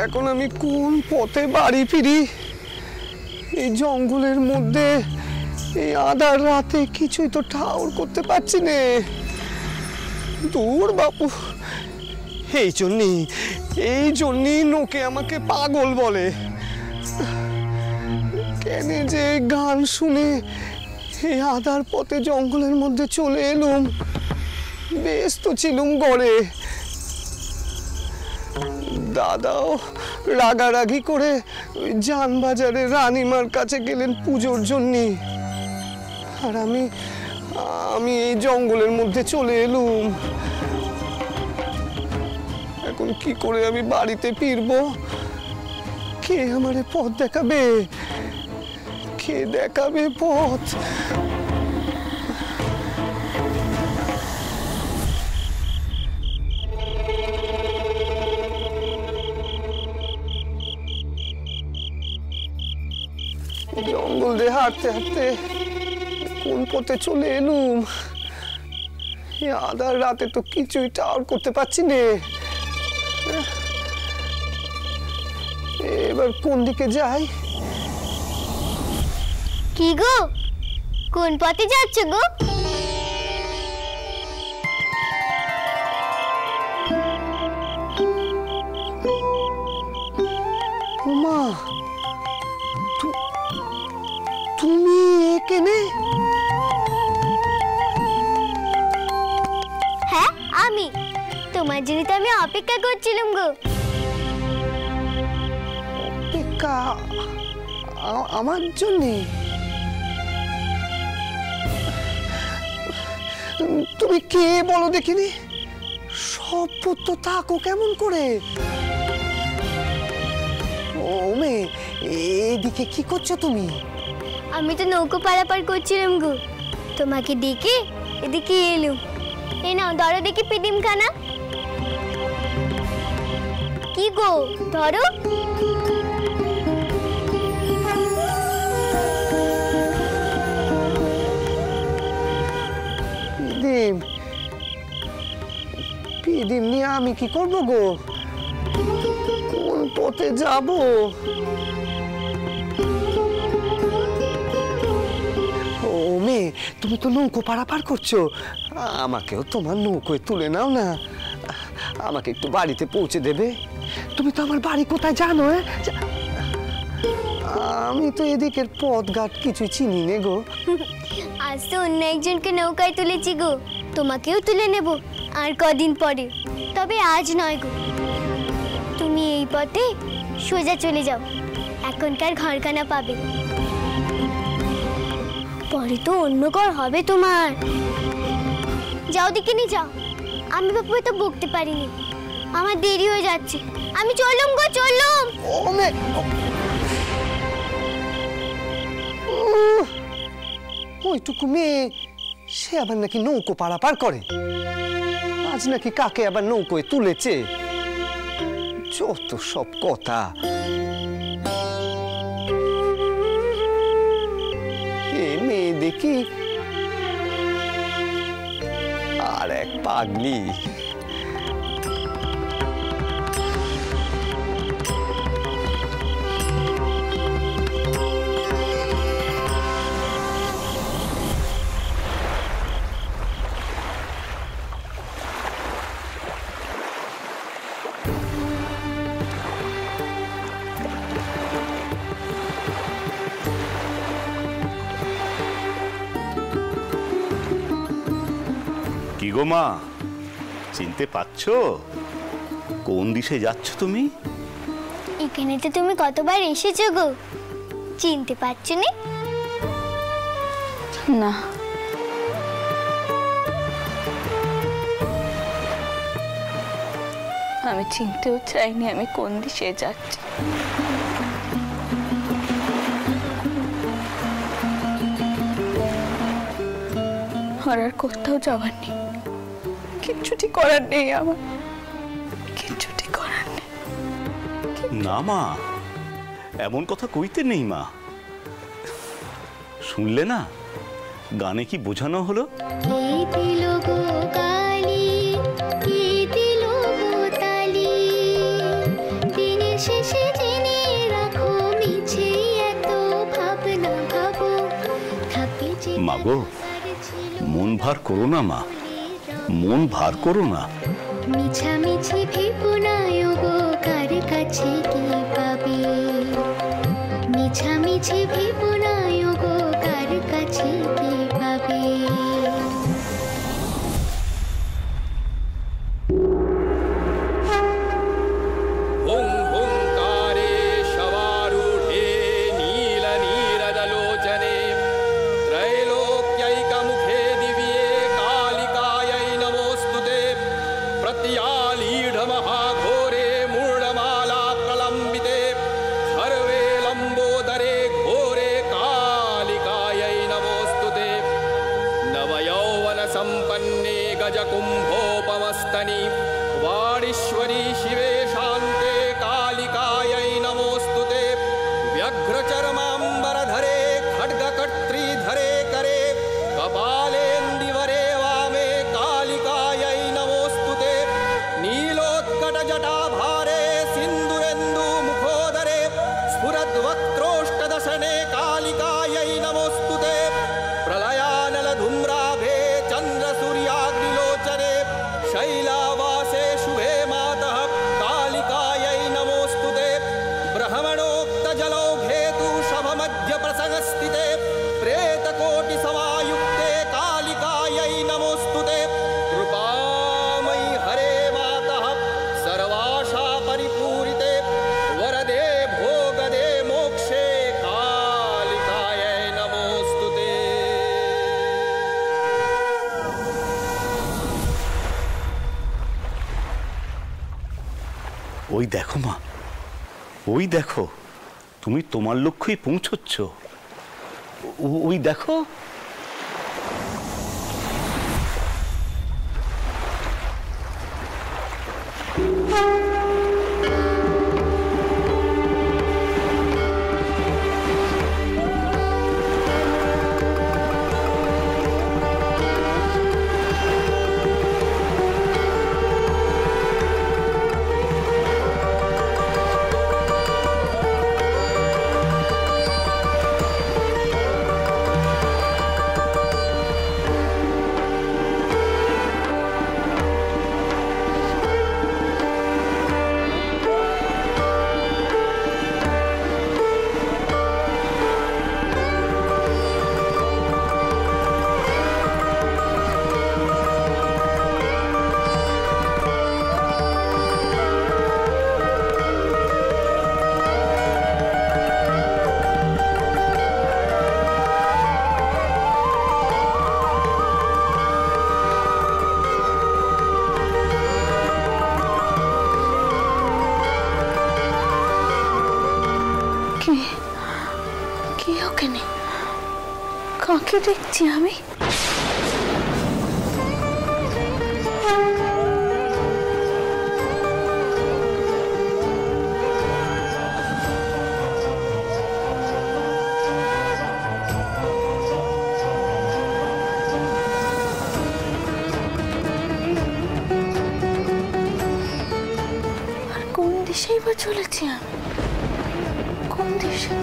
এখন আমি কোন পথে বাড়ি ফিরি? এই জঙ্গলের মধ্যে এই আধার রাতে কিছুই তো ঠাউর করতে পারছি না। দূর বাপু, এই জন্যই লোকে আমাকে পাগল বলে। কেন যে গান শুনে এই আধার পথে জঙ্গলের মধ্যে চলে এলুম, বেশ তো ছিলুম গড়ে। দাদাও রাগারাগি করে জানবাজারে রানীমার কাছে গেলেন পুজোর জন্য, আর আমি এই জঙ্গলের মধ্যে চলে এলুম। এখন কি করে আমি বাড়িতে ফিরবো? কে আমারে পথ দেখাবে? কে দেখাবে পথ? জঙ্গল দিয়ে হাঁটতে হাঁটতে কোন পথে চলে এলুম? আধার রাতে তো কিছুই টাওয়ার করতে পারছি না। এবার কোন দিকে যাই? কি গো, কোন পথে যাচ্ছ গো? মা, তুমি এখানে? হ্যাঁ আমি, তোমার জন্য তো আমি অপেক্ষা করছিলাম গো। অপেক্ষা? আমার জন্য? তুমি কে বলো দেখিনি? সব তো থাকো কেমন করে? ও মেয়ে, এদিকে কি করছো তুমি? আমি তো নৌকো পারাপার করছিলাম গো, তোমাকে দেখে এদিকে এলুম। এই নাও ধরো দেখি পিদিমখানা। কি গো, ধরো। পিদিম নিয়ে আমি কি করবো গো? কোন পথে যাবো? ও মেয়ে, তুমি তো নৌকো পারাপার করছো, আমাকেও তোমার নৌকোয় তুলে নাও না। আমাকে একটু বাড়িতে পৌঁছে দেবে? তুমি তো আমার বাড়ি কোথায় জানো? আমি তো এদিকের পথ ঘাট কিছু চিনি নে গো। আজ তো অন্য একজনকে নৌকায় তুলেছি গো, তোমাকেও তুলে নেব আর কদিন পরে। তবে আজ নয় গো, তুমি এই পথে সোজা চলে যাও, এখনকার ঘরখানা পাবে। পরে তো অন্য ঘর হবে তোমার। যাও দেখিনি, যাও। আমি বাপু তো বকতে পারিনি, আমার দেরি হয়ে যাচ্ছে। আমি চললুম গো, চললুম। ওইটুকু মেয়ে, সে আবার নাকি নৌকো পারাপার করে? আজ নাকি কাকে আবার নৌকোয় তুলেছে? যত সব কথা। এ মেয়ে দেখি আর এক পাগলি। কি গো মা, চিনতে পারছো? কোন দিকে যাচ্ছ তুমি? এখানে তো তুমি কতবার এসেছো গো, চিনতে পারছো না? না, আমি চিনতেও চাইনি আমি কোন দিকে যাচ্ছি। আর কোথাও যাবার নেই, কিচ্ছুটি করার নেই আমার, কিচ্ছুটি করার নেই। না মা, এমন কথা কইতে নেই মা। শুনলে না গানে কি বোঝানো হলো? দিন এসে মা গো, মন ভার করো না মা, মন ভার করো না। মিছামিছি ভেবো না গো, কার কাছে কি পাবে। মিছামিছি ভেবো না গো, কার কাছে কি পাবে। संपन्ने गजकुम्भोपमस्तनि वाणीश्वरी शिवे शान्ते कालिकायै नमोऽस्तुते। व्यघ्रचर्माम्बरधरे खड्गकर्त्रीधरे करे कपालेन्दिवरे वामे कालिकायै नमोऽस्तुते। नीलोत्कटजटाभारे सिन्दूरेन्दुमुखोदरे स्फुरद्वक्त्रोष्टदशने कालिकायै नमोऽस्तुते। प्रलयानलधूम्राभे चन्द्रसूर्याग्निलोचने शैलावासे शुभे मातः कालिकायै नमोऽस्तुते। ब्रह्मणोक्तजलौघेतुषभमध्यप्रसंस्थिते प्रेतकोटिसमायुक्ते कालिकायै नमोऽस्तुते। कृपामयि हरे मातः सर्वाशा परिपूरिते वरदे भोगदे मोक्षे कालिकायै नमोऽस्तुते। ওই দেখো মা, ওই দেখো, তুমি তোমার লক্ষ্যেই পৌঁছচ্ছ। ওই দেখো। কি ওখানে কাকে দেখছি আমি? আর কোন দিশেই বা চলেছি আমি? কোন দিশে?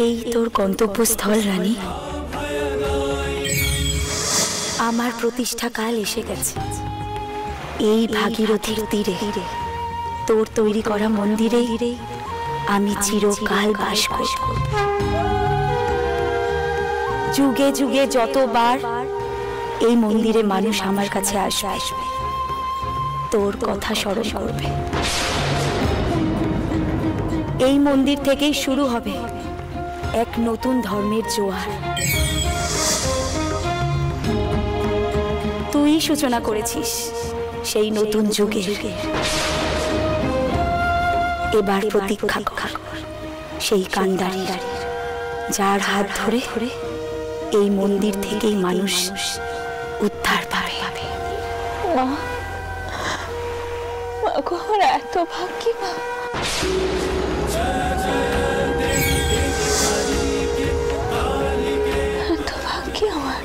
এই তোর গন্তব্যস্থল রানী। আমার প্রতিষ্ঠা কাল এসে গেছে। এই ভাগীরথীর তীরে তোর তৈরি করা মন্দিরে আমি চিরকাল বাস করব। যুগে যুগে যতবার এই মন্দিরে মানুষ আমার কাছে আসবে তোর কথা স্মরণ করবে। এই মন্দির থেকেই শুরু হবে এক নতুন ধর্মের জোয়ার। তুই সূচনা করেছিস সেই নতুন যুগের। এবার প্রতীক্ষা কর সেই কান্ডারীর, যার হাত ধরে এই মন্দির থেকেই মানুষ উদ্ধার পাবে। মা, মা গো, আমার এত ভাগ্যি মা। এত ভাগ্যি আমার।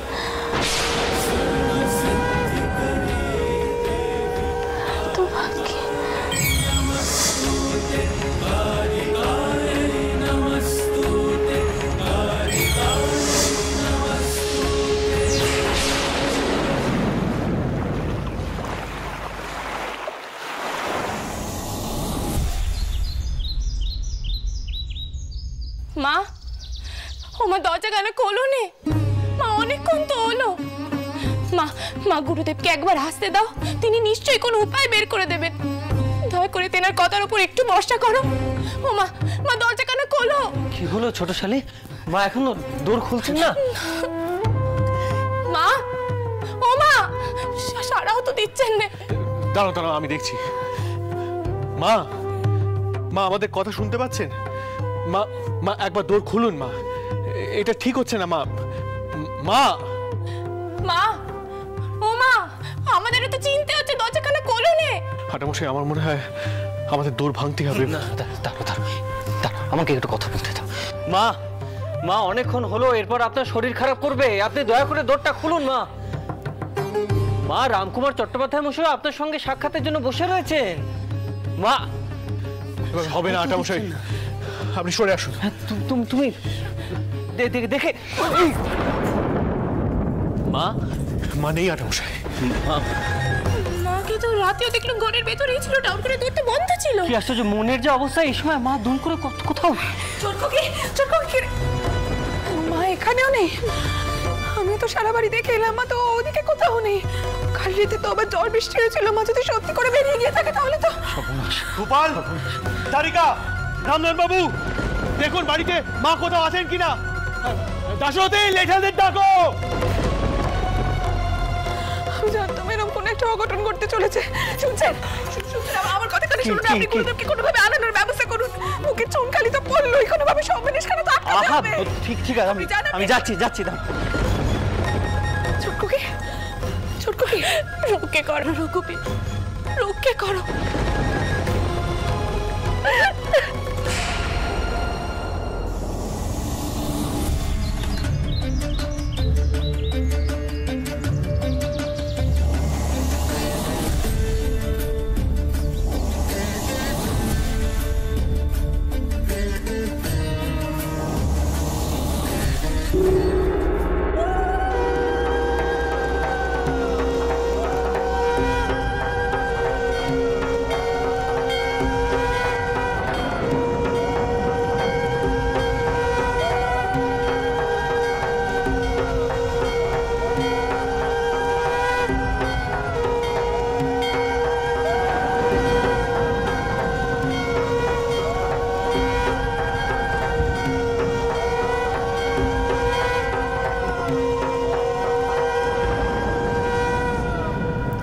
এত ভাগ্যি। মা, ও মা, দরজা কেন খোলো নে? মা, অনেকক্ষণ তো হলো। মা, মা, গুরুদেবকে একবার আসতে দাও, তিনি নিশ্চয়ই কোনো উপায় বের করে দেবেন। দয়া করে তেনার কথার উপর একটু ভরসা করো। ও মা, মা, দরজা কেন খোলো? কি হলো ছোট শালি? মা এখনো দৌড় খুলছেন না? মা, ও মা, সারাও তো দিচ্ছেন না। দাঁড়াও দাঁড়াও, আমি দেখছি। মা, মা, আমাদের কথা শুনতে পাচ্ছেন? মা, মা, একবার দৌড় খুলুন মা, এটা ঠিক হচ্ছে না মা। মা, মা, ও মা, আমাদেরও তো চিনতে হচ্ছে, দরজা কেন খোলো নে? হাটামশাই, আমার মনে হয় আমাদের দৌড় ভাঙতে হবে। দাঁড়াও, আমাকে একটু কথা বলতে দাও। মা, মা, অনেকক্ষণ হলো, এরপর আপনার শরীর খারাপ করবে। আপনি দয়া করে দৌড়টা খুলুন মা। মা, রামকুমার চট্টোপাধ্যায় মশাই আপনার সঙ্গে সাক্ষাতের জন্য বসে রয়েছেন। মা, হবে না হাটামশাই, আপনি সরে আসুন। তুমি দেখে। মা, মা নেই হাটামশাই। মাকে তো রাতেও দেখলাম ঘরের ভেতরেই ছিল, ডাউন করে দৌড়তে বন্ধ ছিল। কি আশ্চর্য, মনের যে অবস্থা এই সময় মা দুম করে কোথাও। মা এখানেও নেই। আমি তো সারা বাড়ি দেখে এলাম, মা তো ওদিকে কোথাও নেই। কাল রাতে তো আবার ঝড় বৃষ্টি হয়েছিল, মা যদি সত্যি করে বেরিয়ে গিয়ে থাকে তাহলে তো। গোপাল, তারিকা, রামধন বাবু, দেখুন বাড়িতে মা কোথাও আছেন কিনা। দাসরথী, লেঠাদের ডাকো। আমি জানতাম এরকম কোন একটা অঘটন ঘটতে চলেছে। শুনছেন? আমার কথা কানে শুনুন, আপনি গুরুদেবকে কোনোভাবে আনানোর ব্যবস্থা করুন। মুখে চুনকালি তো পড়লোই, কোনোভাবে সন্দেশখানা তো আটকাতে হবে। ঠিক আছে, আমি যাচ্ছি। ছোটকুকি, রক্ষে করো, রক্ষে করো।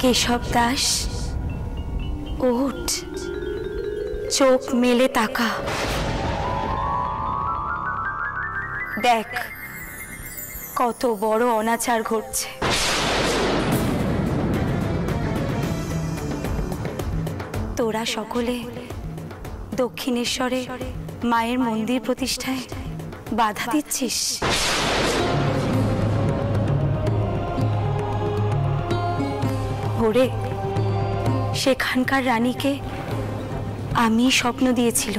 কেশব দাস, ওঠ, চোখ মেলে তাকা। দেখ কত বড় অনাচার ঘটছে। তোরা সকলে দক্ষিণেশ্বরে মায়ের মন্দির প্রতিষ্ঠায় বাধা দিচ্ছিস। ওরে, সেখানকার রানীকে আমি স্বপ্ন দিয়েছিল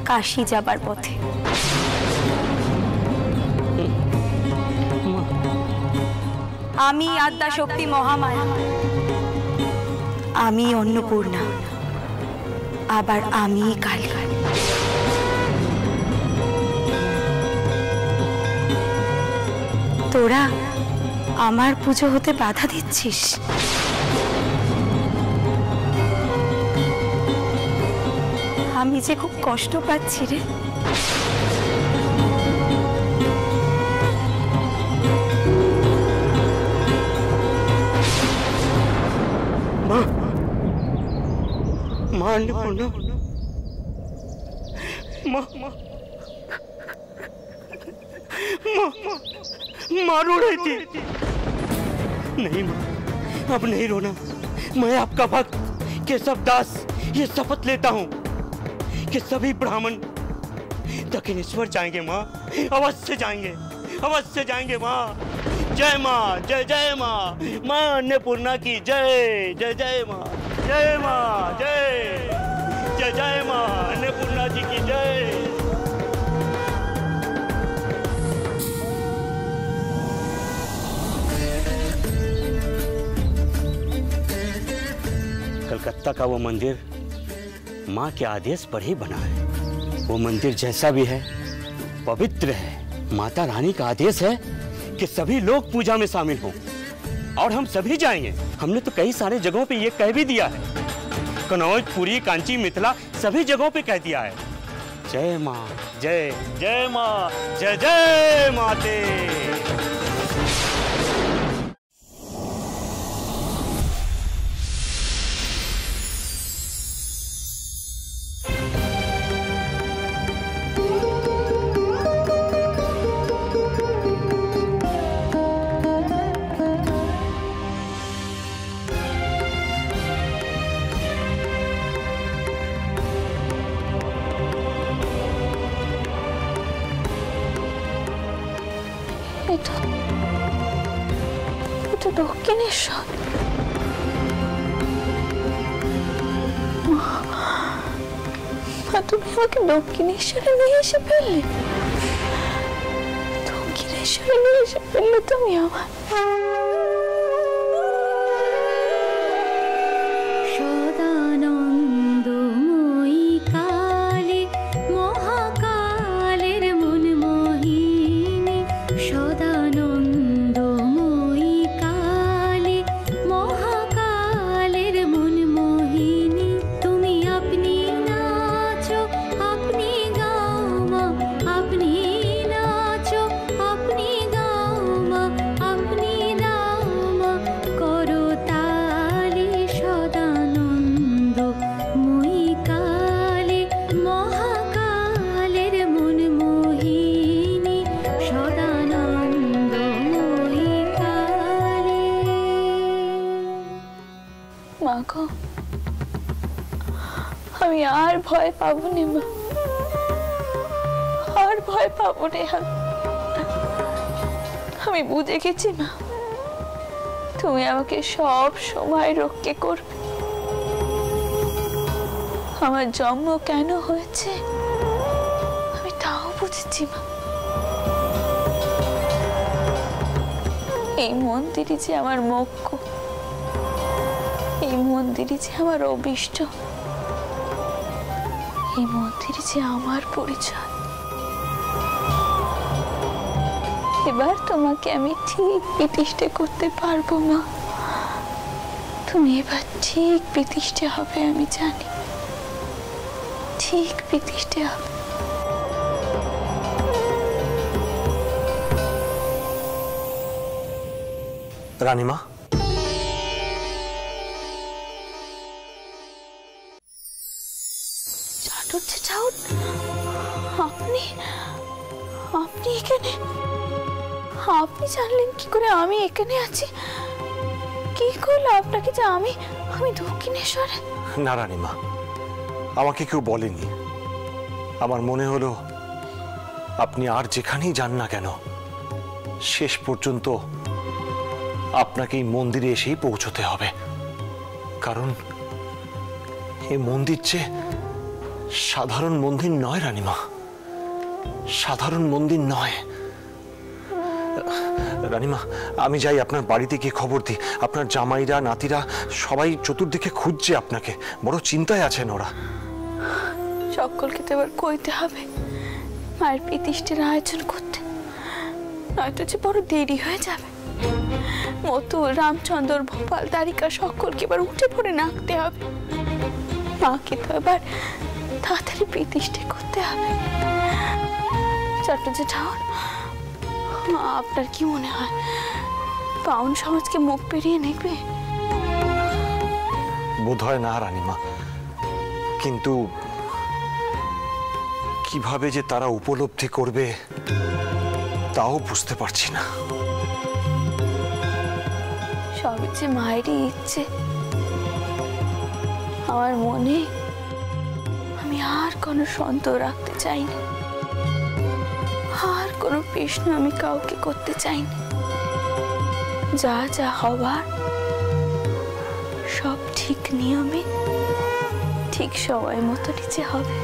কাশী যাবার পথে। আমি আদ্যাশক্তি মহামায়া, আমি অন্নপূর্ণা, আবার আমি কালী। তোরা আমার পুজো হতে বাধা দিচ্ছিস? আমি যে খুব কষ্ট পাচ্ছি রে। মা, মা अन्नपूर्णा, মা মা माँ रो रही थी। नहीं माँ, अब नहीं रोना। मैं आपका भक्त केशव दास ये शपथ लेता हूँ कि सभी ब्राह्मण दक्षिणेश्वर जाएंगे माँ, अवश्य जाएंगे, अवश्य जाएंगे माँ। जय माँ, जय जय माँ, माँ अन्नपूर्णा की जय, जय जय माँ, जय माँ, जय जय जय माँ अन्नपूर्णा जी की जय। कलकत्ता का वो मंदिर माँ के आदेश पर ही बना है। वो मंदिर जैसा भी है पवित्र है। माता रानी का आदेश है कि सभी लोग पूजा में शामिल हों और हम सभी जाएंगे। हमने तो कई सारे जगहों पे ये कह भी दिया है, कन्नौज, पुरी, कांची, मिथिला सभी जगहों पे कह दिया है। जय माँ, जय जय माँ, जय जय माते। এটা দক্ষিণেশ্বর। তুমি আমাকে দক্ষিণেশ্বরে নিয়ে এসে ফেললে, দক্ষিণেশ্বরে নিয়ে এসে ফেললে তুমি আমার। আমি আর ভয় পাবো না মা, আর ভয় পাবো না। আমি বুঝে গেছি মা, তুমি আমাকে সব সময় রক্ষা করবে। আমার জন্ম কেন হয়েছে আমি তাও বুঝেছি মা। এই মন্দিরই যে আমার মোক্ষ, এই মন্দিরই যে আমার অভিষ্ট, এই মন্দিরই যে আমার পরিচয়। এবার তোমাকে আমি ঠিক প্রতিষ্ঠা করতে পারবো মা। তুমি এবার ঠিক প্রতিষ্ঠা হবে, আমি জানি ঠিক প্রতিষ্ঠা হবে। রানীমা, আপনি আপনি এখানে? আপনি জানলেন কি করে আমি এখানে আছি? কি করলো আপনাকে যে আমি দক্ষিণেশ্বরে? না রানীমা, আমাকে কেউ বলেনি। আমার মনে হলো আপনি আর যেখানেই যান না কেন শেষ পর্যন্ত আপনাকে এই মন্দিরে এসেই পৌঁছতে হবে। কারণ এই মন্দির যে সাধারণ মন্দির নয় রানীমা, সাধারণ মন্দির নয়। রানীমা, আমি যাই আপনার বাড়িতে গিয়ে খবর দিই। আপনার জামাইরা, নাতিরা সবাই চতুর্দিকে খুঁজছে আপনাকে, বড় চিন্তায় আছেন ওরা। সকলকে তো এবার কইতে হবে মায়ের প্রতিষ্ঠার আয়োজন করতে, নয়তো যে বড় দেরি হয়ে যাবে। মতুল, রামচন্দ্র, ভোপাল, দ্বারিকা সকলকে এবার উঠে পড়ে নাচতে হবে। মাকে তো এবার তাড়াতাড়ি প্রতিষ্ঠা করতে হবে। চট্টোপাধ্যায় ঠাকুর, আপনার কি মনে হয় পাউন সমাজকে মুখ পেরিয়ে নেবে? বোধ হয় না রানীমা, কিন্তু কিভাবে যে তারা উপলব্ধি করবে তাও বুঝতে পারছি না। সবই যে মায়েরই ইচ্ছে। আমার মনে আমি আর কোনো সন্দেহ রাখতে চাইনি, আর কোনো প্রশ্ন আমি কাউকে করতে চাইনি। যা যা হবার সব ঠিক নিয়মে ঠিক সময় মতো নিচে হবে।